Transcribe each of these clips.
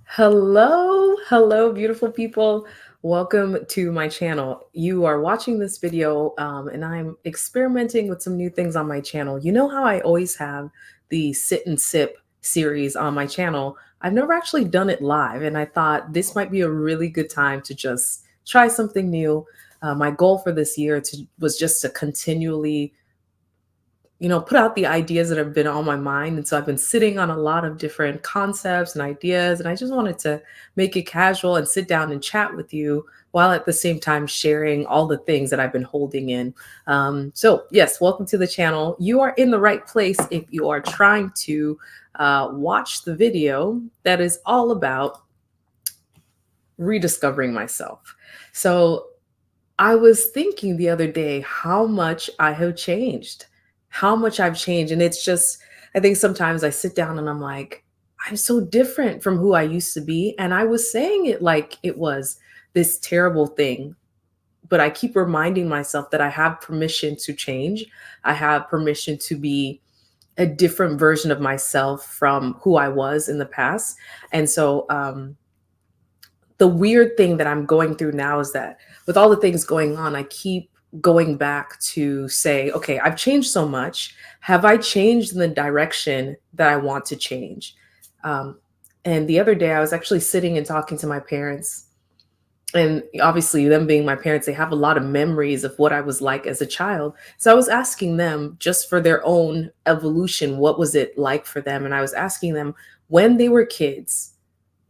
Hello, beautiful people. Welcome to my channel. You are watching this video, and I'm experimenting with some new things on my channel. You know how I always have the sit and sip series on my channel? I've never actually done it live, and I thought this might be a really good time to just try something new. My goal for this year was just to continually put out the ideas that have been on my mind. And so I've been sitting on a lot of different concepts and ideas. And I just wanted to make it casual and sit down and chat with you while at the same time sharing all the things that I've been holding in. So, yes, welcome to the channel. You are in the right place if you are trying to watch the video that is all about rediscovering myself. So, I was thinking the other day how much I have changed, how much I've changed. And it's just, I think sometimes I sit down and I'm like, I'm so different from who I used to be. And I was saying it like it was this terrible thing, but I keep reminding myself that I have permission to change. I have permission to be a different version of myself from who I was in the past. And so, the weird thing that I'm going through now is that with all the things going on, I keep going back to say, okay, I've changed so much. Have I changed in the direction that I want to change? Um, and the other day, I was actually sitting and talking to my parents. And obviously, them being my parents, they have a lot of memories of what I was like as a child. So I was asking them, just for their own evolution, what was it like for them? And I was asking them when they were kids,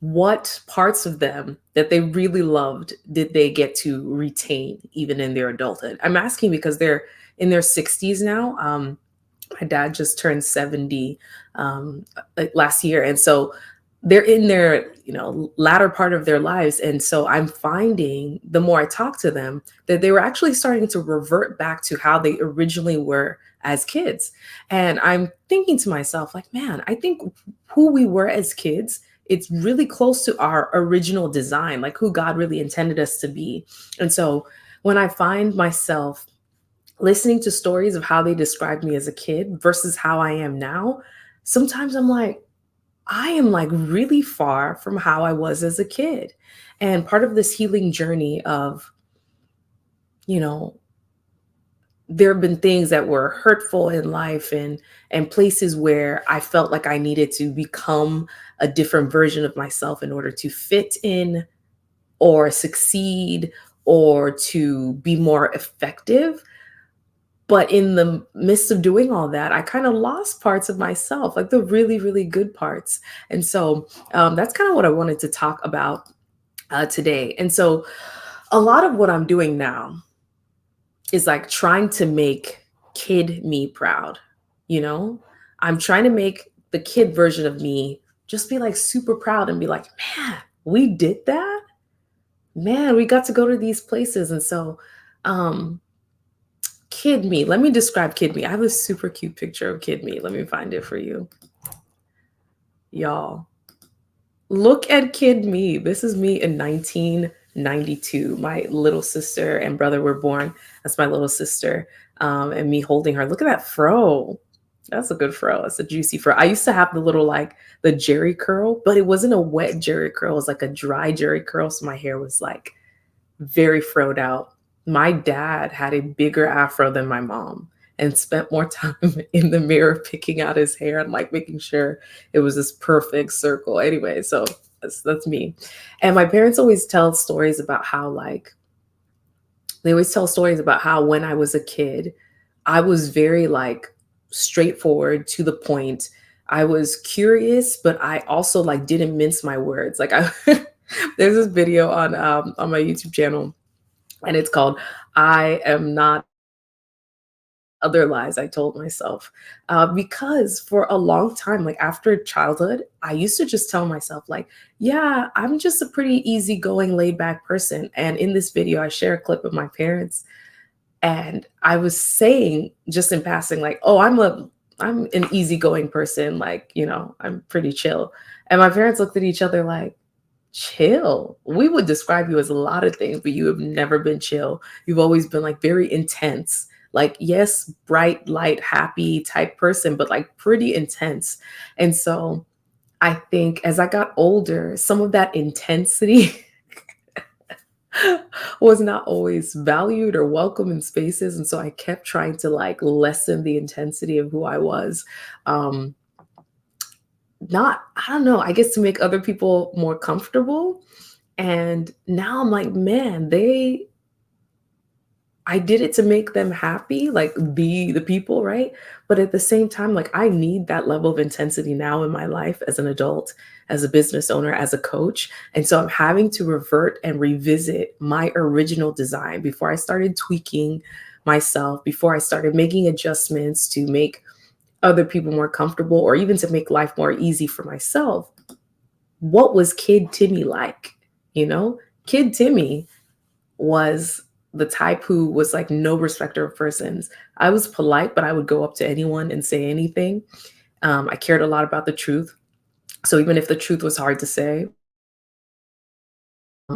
what parts of them that they really loved did they get to retain even in their adulthood? I'm asking because they're in their 60s now. My dad just turned 70 like last year. And so they're in their, latter part of their lives. And so I'm finding the more I talk to them that they were actually starting to revert back to how they originally were as kids. And I'm thinking to myself, like, man, I think who we were as kids, it's really close to our original design, like who God really intended us to be. And so when I find myself listening to stories of how they described me as a kid versus how I am now, sometimes I'm like, I am like really far from how I was as a kid. And part of this healing journey of, you know, there have been things that were hurtful in life and places where I felt like I needed to become a different version of myself in order to fit in or succeed or to be more effective. But in the midst of doing all that, I kind of lost parts of myself, like the really, really good parts. And so that's kind of what I wanted to talk about today. And so a lot of what I'm doing now is like trying to make kid me proud, you know? I'm trying to make the kid version of me just be like super proud and be like, man, we did that. Man, we got to go to these places. And so, um, kid me, let me describe kid me. I have a super cute picture of kid me. Let me find it for you. Y'all, look at kid me. This is me in 1992. My little sister and brother were born. That's my little sister, and me holding her. Look at that fro. That's a good fro. It's a juicy fro. I used to have the little like the Jerry curl, but it wasn't a wet Jerry curl. It was like a dry Jerry curl. So my hair was like very froed out. My dad had a bigger afro than my mom and spent more time in the mirror picking out his hair and like making sure it was this perfect circle. Anyway, so that's me. And my parents always tell stories about how like they always tell stories about how when I was a kid, I was very like straightforward to the point. I was curious, but I also like didn't mince my words. Like I there's this video on my YouTube channel and it's called I am not other lies I told myself. Because for a long time, like after childhood, I used to just tell myself, like, yeah, I'm just a pretty easygoing, laid back person. And in this video, I share a clip of my parents. And I was saying just in passing, like, oh, I'm an easygoing person, like, I'm pretty chill. And my parents looked at each other like, chill. We would describe you as a lot of things, but you have never been chill. You've always been like very intense. Like, yes, bright, light, happy type person, but like pretty intense. And so I think as I got older, some of that intensity was not always valued or welcome in spaces, and so I kept trying to, like, lessen the intensity of who I was. Um, not I don't know, I guess to make other people more comfortable, and now I'm like, "Man, they I did it to make them happy, like, be the people, right? But at the same time, like, I need that level of intensity now in my life as an adult, as a business owner, as a coach, and so I'm having to revert and revisit my original design before I started tweaking myself, before I started making adjustments to make other people more comfortable or even to make life more easy for myself. What was Kid Timmy like, you know? Kid Timmy was the type who was like no respecter of persons. I was polite, but I would go up to anyone and say anything. I cared a lot about the truth. So even if the truth was hard to say,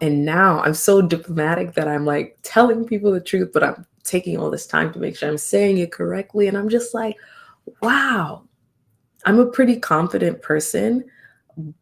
and now I'm so diplomatic that I'm like telling people the truth, but I'm taking all this time to make sure I'm saying it correctly. And I'm just like, wow, I'm a pretty confident person,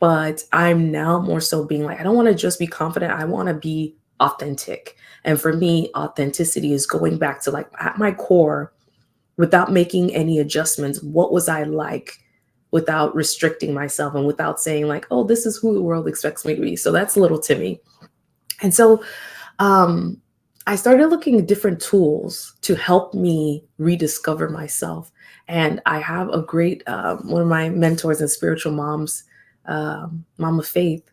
but I'm now more so being like, I don't want to just be confident. I want to be authentic. And for me, authenticity is going back to like at my core, without making any adjustments, what was I like without restricting myself and without saying, like, oh, this is who the world expects me to be. So that's little Timmy. And so um, I started looking at different tools to help me rediscover myself. And I have a great, one of my mentors and spiritual moms, Mama Faith,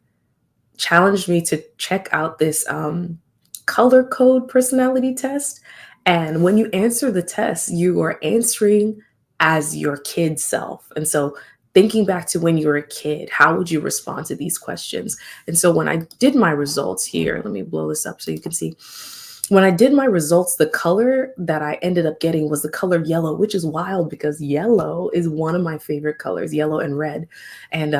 challenged me to check out this color code personality test. And when you answer the test, you are answering as your kid self. And so, thinking back to when you were a kid, how would you respond to these questions? And so, when I did my results here, let me blow this up so you can see. When I did my results, the color that I ended up getting was the color yellow, which is wild because yellow is one of my favorite colors, yellow and red. And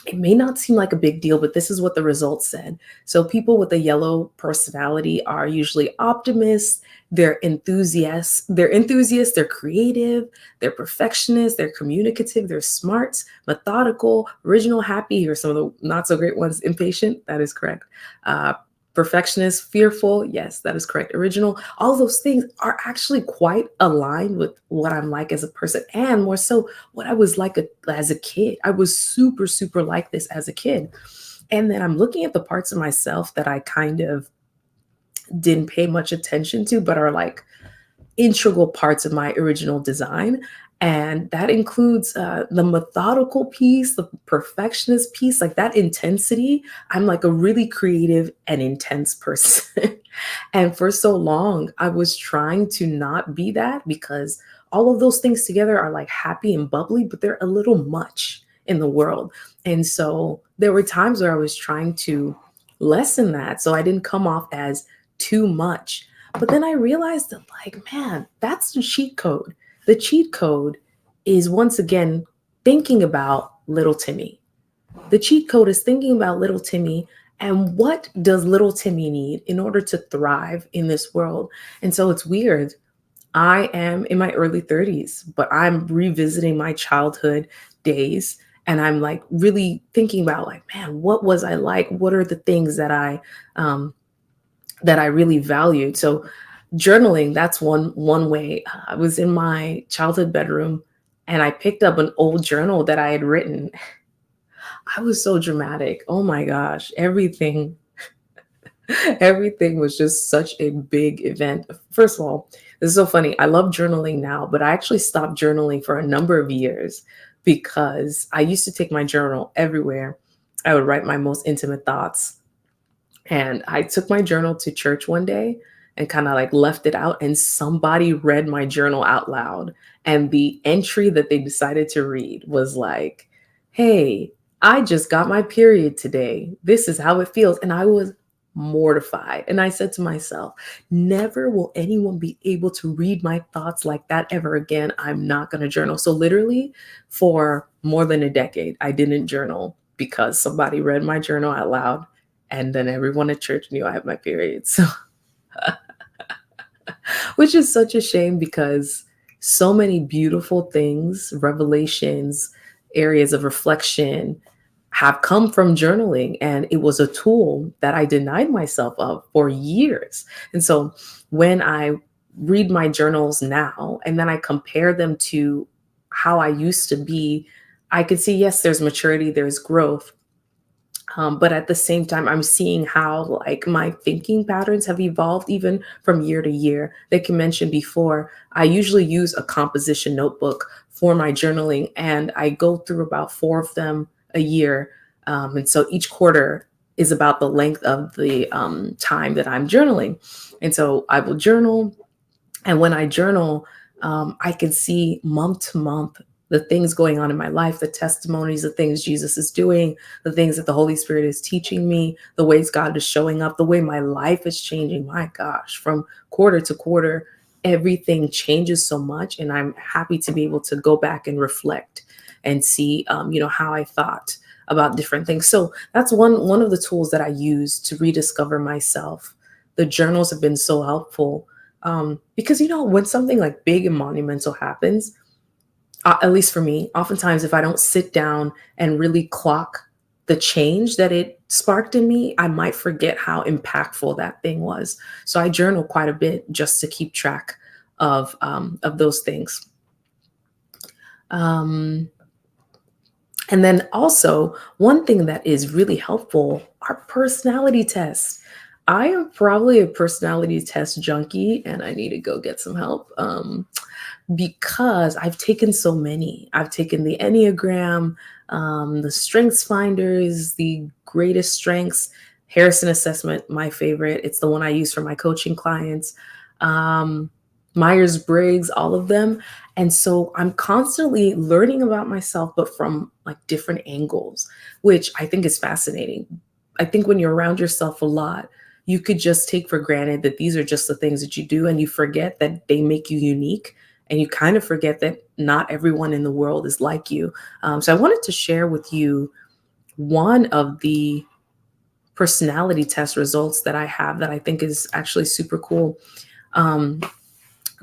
it may not seem like a big deal, but this is what the results said. So people with a yellow personality are usually optimists, they're enthusiasts, they're creative, they're perfectionists, they're communicative, they're smart, methodical, original, happy. Here are some of the not so great ones. Impatient, that is correct. Uh, Perfectionist, fearful, yes, that is correct. Original, all of those things are actually quite aligned with what I'm like as a person, and more so what I was like as a kid. I was super, super like this as a kid. And then I'm looking at the parts of myself that I kind of didn't pay much attention to, but are like integral parts of my original design. And that includes the methodical piece, the perfectionist piece, like that intensity. I'm like a really creative and intense person. And for so long, I was trying to not be that because all of those things together are like happy and bubbly, but they're a little much in the world. And so there were times where I was trying to lessen that so I didn't come off as too much. But then I realized that, like, man, that's the cheat code. The cheat code is once again thinking about little Timmy. The cheat code is thinking about little Timmy and what does little Timmy need in order to thrive in this world. And so it's weird. I am in my early 30s, but I'm revisiting my childhood days and I'm like really thinking about like, man, what was I like? What are the things um that I really valued? So journaling, that's one way. I was in my childhood bedroom and I picked up an old journal that I had written. I was so dramatic. Oh my gosh, everything everything was just such a big event. First of all, this is so funny. I love journaling now, but I actually stopped journaling for a number of years because I used to take my journal everywhere. I would write my most intimate thoughts. And I took my journal to church one day and kind of like left it out, and somebody read my journal out loud. And the entry that they decided to read was like, hey, I just got my period today. This is how it feels. And I was mortified. And I said to myself, never will anyone be able to read my thoughts like that ever again. I'm not going to journal. So, literally, for more than a decade, I didn't journal because somebody read my journal out loud and then everyone at church knew I had my period. So, which is such a shame because so many beautiful things, revelations, areas of reflection have come from journaling, and it was a tool that I denied myself of for years. And so when I read my journals now and then I compare them to how I used to be, I could see, yes, there's maturity, there's growth, but at the same time, I'm seeing how like my thinking patterns have evolved even from year to year. Like you mentioned before, I usually use a composition notebook for my journaling, and I go through about four of them a year. And so each quarter is about the length of the time that I'm journaling. And so I will journal, and when I journal, I can see month to month the things going on in my life, the testimonies, the things Jesus is doing, the things that the Holy Spirit is teaching me, the ways God is showing up, the way my life is changing. My gosh, from quarter to quarter, everything changes so much. And I'm happy to be able to go back and reflect and see, how I thought about different things. So that's one of the tools that I use to rediscover myself. The journals have been so helpful, because when something like big and monumental happens, at least for me, oftentimes if I don't sit down and really clock the change that it sparked in me, I might forget how impactful that thing was. So I journal quite a bit just to keep track of those things. Um, and then also, one thing that is really helpful are personality tests. I am probably a personality test junkie, and I need to go get some help. Because I've taken so many. I've taken the Enneagram, the Strengths Finders, the Greatest Strengths, Harrison Assessment, my favorite. It's the one I use for my coaching clients. Um, Myers Briggs, all of them. And so I'm constantly learning about myself, but from like different angles, which I think is fascinating. I think when you're around yourself a lot, you could just take for granted that these are just the things that you do, and you forget that they make you unique, and you kind of forget that not everyone in the world is like you. So I wanted to share with you one of the personality test results that I have that I think is actually super cool. Um,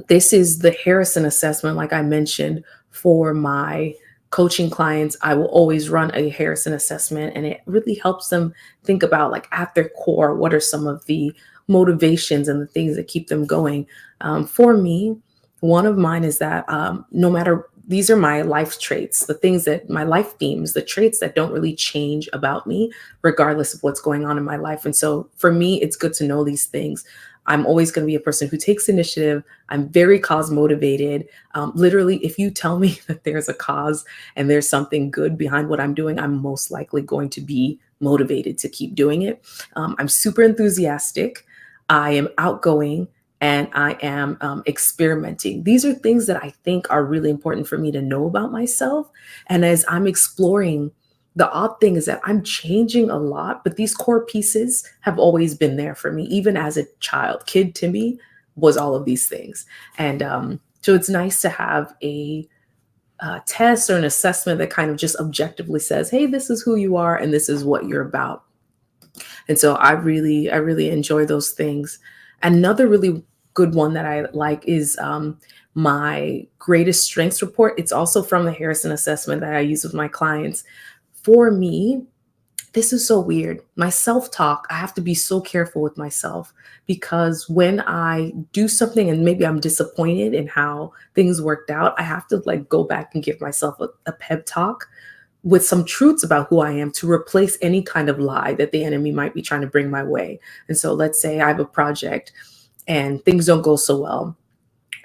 this is the Harrison assessment, like I mentioned, for my coaching clients. I will always run a Harrison assessment, and it really helps them think about, like, at their core, what are some of the motivations and the things that keep them going. For me, one of mine is that, no matter, these are my life traits, the things that my life themes, the traits that don't really change about me, regardless of what's going on in my life. And so for me, it's good to know these things. I'm always going to be a person who takes initiative. I'm very cause motivated. Literally, if you tell me that there's a cause and there's something good behind what I'm doing, I'm most likely going to be motivated to keep doing it. I'm super enthusiastic. I am outgoing, and I am experimenting. These are things that I think are really important for me to know about myself. And as I'm exploring, the odd thing is that I'm changing a lot, but these core pieces have always been there for me, even as a child. Kid Timmy was all of these things. And so it's nice to have a test or an assessment that kind of just objectively says, hey, this is who you are and this is what you're about. And so I really enjoy those things. Another really good one that I like is my greatest strengths report. It's also from the Harrison assessment that I use with my clients. For me, this is so weird. My self talk, I have to be so careful with myself, because when I do something and maybe I'm disappointed in how things worked out, I have to like go back and give myself a pep talk with some truths about who I am to replace any kind of lie that the enemy might be trying to bring my way. And so let's say I have a project and things don't go so well,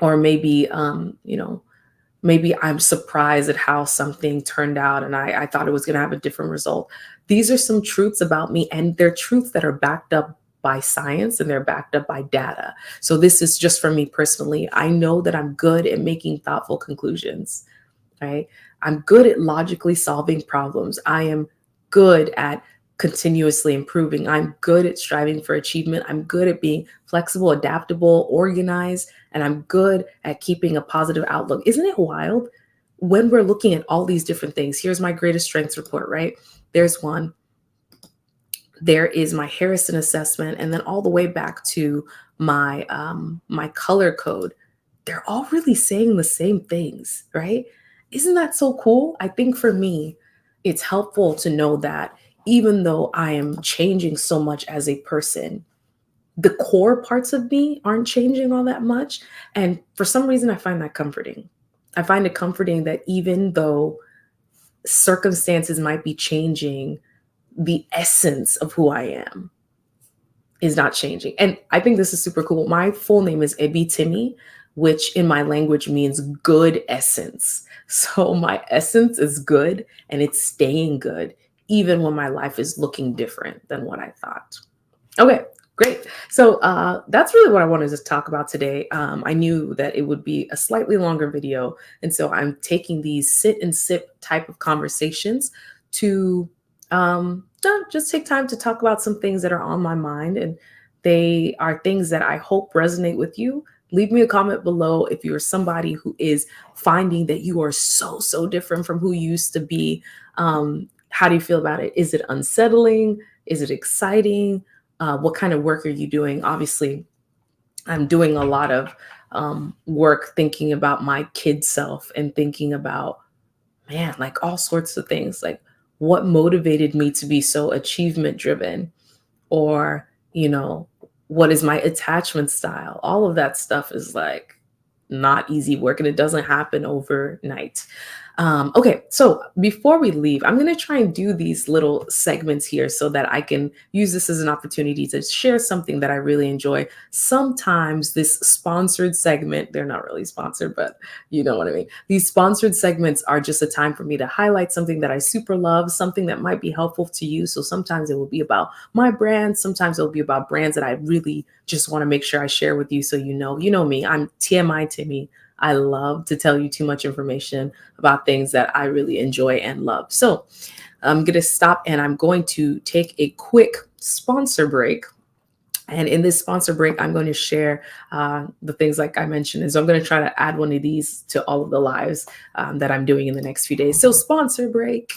or maybe, maybe I'm surprised at how something turned out and I thought it was going to have a different result. These are some truths about me, and they're truths that are backed up by science and they're backed up by data. So this is just for me personally. I know that I'm good at making thoughtful conclusions, right? I'm good at logically solving problems. I am good at continuously improving. I'm good at striving for achievement. I'm good at being flexible, adaptable, organized, and I'm good at keeping a positive outlook. Isn't it wild? When we're looking at all these different things, here's my greatest strengths report, right? There's one. There is my Harrison assessment, and then all the way back to my color code. They're all really saying the same things, right? isn't that so cool? I think for me, it's helpful to know that even though I am changing so much as a person, the core parts of me aren't changing all that much. And for some reason, I find that comforting. I find it comforting that even though circumstances might be changing, the essence of who I am is not changing. And I think this is super cool. My full name is Ebi Timmy, which in my language means good essence. So my essence is good and it's staying good, even when my life is looking different than what I thought. Okay, great. So that's really what I wanted to talk about today. I knew that it would be a slightly longer video. And so I'm taking these sit and sip type of conversations to just take time to talk about some things that are on my mind. And they are things that I hope resonate with you. Leave me a comment below if you're somebody who is finding that you are so different from who you used to be. How do you feel about it? Is it unsettling? Is it exciting? What kind of work are you doing? Obviously, I'm doing a lot of work thinking about my kid self and thinking about, man, like all sorts of things. Like, what motivated me to be so achievement driven? Or, what is my attachment style? All of that stuff is like not easy work and it doesn't happen overnight. Okay, so before we leave, I'm going to try and do these little segments here so that I can use this as an opportunity to share something that I really enjoy. Sometimes this sponsored segment, they're not really sponsored, but you know what I mean. These sponsored segments are just a time for me to highlight something that I super love, something that might be helpful to you. So sometimes it will be about my brand, sometimes it'll be about brands that I really just want to make sure I share with you so you know me. I'm TMI Timmy. I love to tell you too much information about things that I really enjoy and love. So I'm going to stop and I'm going to take a quick sponsor break. And in this sponsor break, I'm going to share the things like I mentioned. And so I'm going to try to add one of these to all of the lives that I'm doing in the next few days. So sponsor break.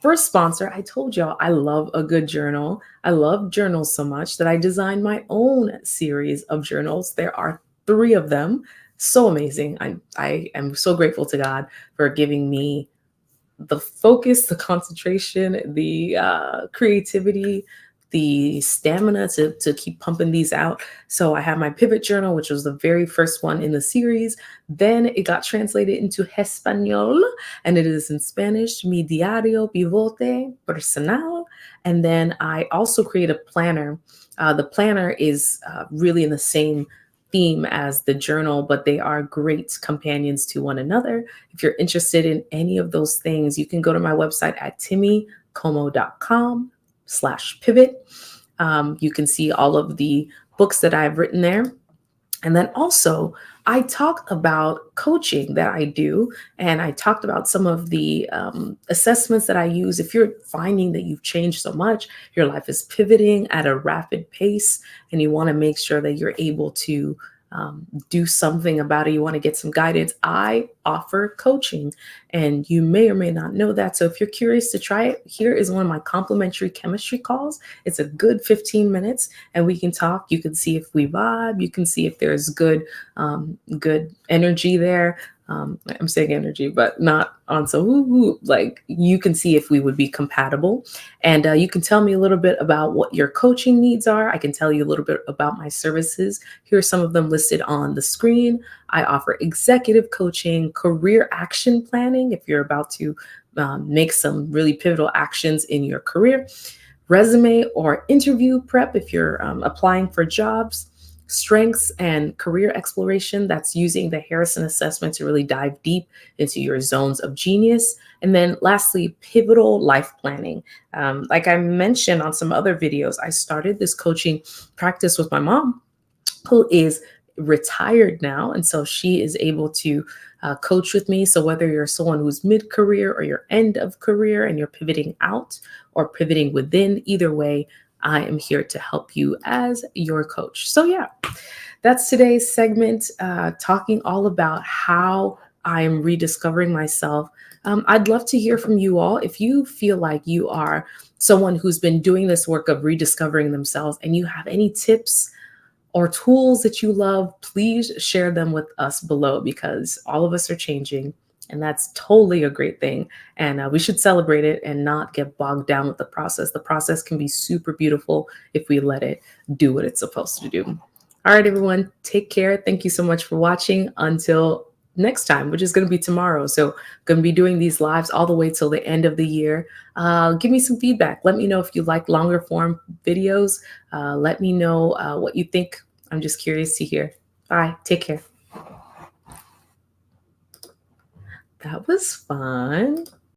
First sponsor, I told y'all I love a good journal. I love journals so much that I designed my own series of journals. There are 3 of them. So amazing. I am so grateful to God for giving me the focus, the concentration, the creativity, the stamina to keep pumping these out. So I have my pivot journal, which was the very first one in the series. Then it got translated into Espanol, and it is in Spanish, Mi Diario Pivote Personal. And then I also created a planner. The planner is really in the same theme as the journal, but they are great companions to one another. If you're interested in any of those things, you can go to my website at timmycomo.com/pivot. You can see all of the books that I've written there. And then also, I talked about coaching that I do, and I talked about some of the assessments that I use. If you're finding that you've changed so much, your life is pivoting at a rapid pace, and you want to make sure that you're able to do something about it, you want to get some guidance, I offer coaching, and you may or may not know that. So if you're curious to try it, here is one of my complimentary chemistry calls. It's a good 15 minutes and we can talk. You can see if we vibe. You can see if there's good energy there. I'm saying energy, but not on some woo-woo. Like, you can see if we would be compatible. And you can tell me a little bit about what your coaching needs are. I can tell you a little bit about my services. Here are some of them listed on the screen. I offer executive coaching, career action planning, if you're about to make some really pivotal actions in your career, resume or interview prep if you're applying for jobs, strengths and career exploration, that's using the Harrison assessment to really dive deep into your zones of genius. And then lastly, pivotal life planning. Like I mentioned on some other videos, I started this coaching practice with my mom, who is retired now. And so she is able to coach with me. So whether you're someone who's mid-career or you're end of career and you're pivoting out or pivoting within, either way, I am here to help you as your coach. So yeah, that's today's segment, talking all about how I am rediscovering myself. I'd love to hear from you all. If you feel like you are someone who's been doing this work of rediscovering themselves and you have any tips or tools that you love, please share them with us below, because all of us are changing. And that's totally a great thing. And we should celebrate it and not get bogged down with the process. The process can be super beautiful if we let it do what it's supposed to do. All right, everyone, take care. Thank you so much for watching. Until next time, which is going to be tomorrow. So, going to be doing these lives all the way till the end of the year. Give me some feedback. Let me know if you like longer form videos. Let me know what you think. I'm just curious to hear. Bye. Take care. That was fun.